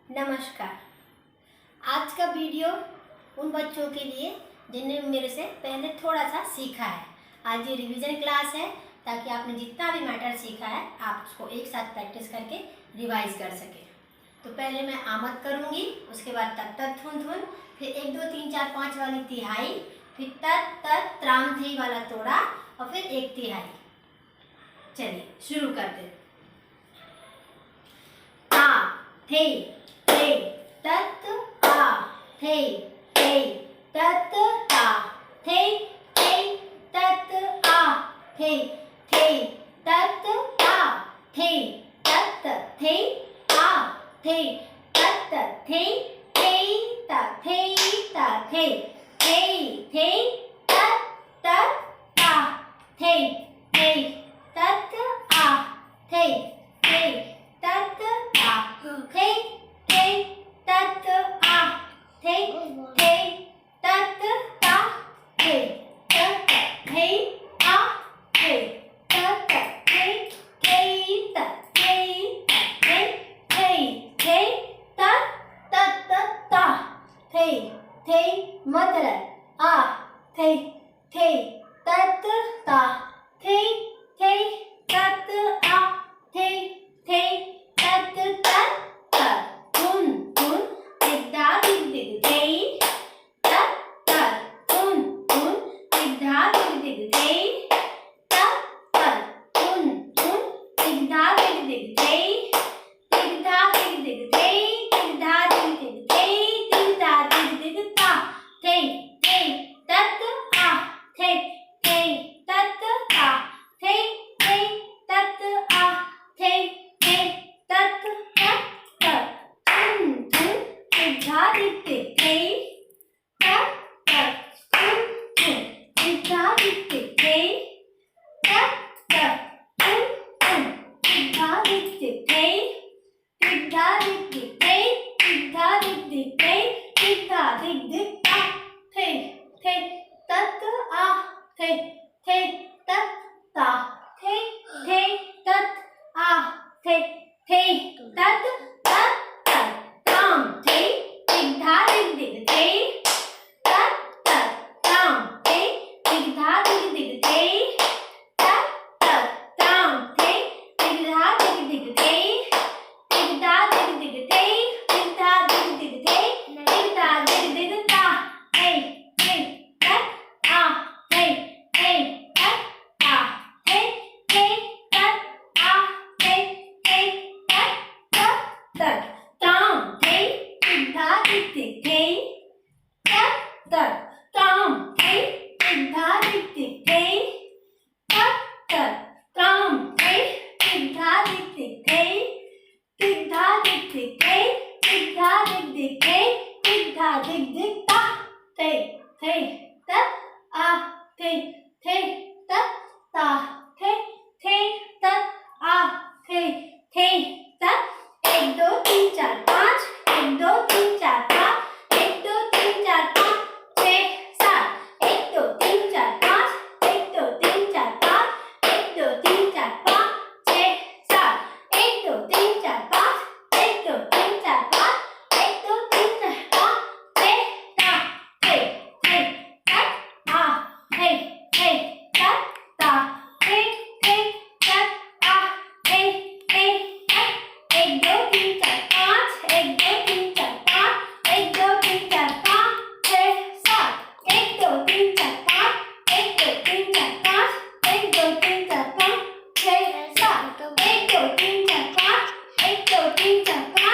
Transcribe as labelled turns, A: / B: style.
A: नमस्कार। आज का वीडियो उन बच्चों के लिए जिन्होंने मेरे से पहले थोड़ा सा सीखा है। आज ये रिवीजन क्लास है ताकि आपने जितना भी मैटर सीखा है आप उसको एक साथ प्रैक्टिस करके रिवाइज कर सके। तो पहले मैं आमद करूँगी, उसके बाद तक तक थुन थुन, फिर 1 2 3 4 5 वाली तिहाई, फिर तत तत त्राम थी वाला तोड़ा और फिर 1 तिहाई। चलिए शुरू करते हैं। ता थे थे तत आ थे थे तत ता थे थे तत आ थे थे तत आ थे तत थे आ थे तत थे थे ता थे ता थे थे थे तत तत ता थे थे तत आ थे थे तत आ थे थे तत आ थे थे तत ता थे तत थे आ थे तत थे थे तत थे थे थे थे तत तत ता थे थे मतलब आ थे थे तत ता थे थे तत आ थे थे तत तत तुन तुन दिद्धा दिग दिग थे तत तत तुन तुन दिद्धा दिग दिग थे तत तत तुन तुन दिद्धा दिग दिग थे दिद्धा दिग दिग थे दिद्धा दिग दिग थे दिद्धा दिग दिग ता थे थे तत आ थे थे तत आ थे थे तत आ थे थे तत तत तत तुन तुन दिद्धा दिग दिग थे तत तत तुन तुन दिद्धा दिग दिग थे तत तत तुन तुन दिद्धा दिग दिग थे दिद्धा दिग दिग थे दिद्धा दिग दिग थे दिद्धा दिग दिग ता थे थे तत आ थे थे तत ता थे थे तत आ थे थे तत तत तत ताम थे दिद्धा दिग दिग थे तत तत ताम थे दिद्धा दिग दिग थे तत तत ताम थे दिद्धा दिग दिग थे दिद्धा दिग दिग थे दिद्धा दिग दिग थे दिद्धा दिग दिग ता थे थे तत आ थे थे तत आ थे थे तत आ थे थे तत तत तत ताम थे दिद्धा दिग दिग थे तत तत ताम थे दिद्धा दिग दिग थे तत तत ताम थे दिद्धा दिग दिग थे दिद्धा दिग दिग थे दिद्धा दिग दिग थे दिद्धा दिग दिग ता थे थे तत आ थे थे तत ता थे थे तत आ थे थे तत 1 2 3 4 5 1 2 3 4 5 1 2 3 4 5 6 7 1 2 3 4 5 1 2 3 4 5 1 2 3 4 5 6 7 1 2 3 4 5 1 2 3 4 5 1 2 3 4 5 6 7 थे थे तत आ थे थे तत ता थे थे तत आ थे थे तत 1 2 3 4 5 1 2 3 4 5 1 2 3 4 5 6 7 1 2 3 4 5 1 2 3 4 5 1 2 3 4 5 6 7 1 2 3 4 5 1 2 3 4 5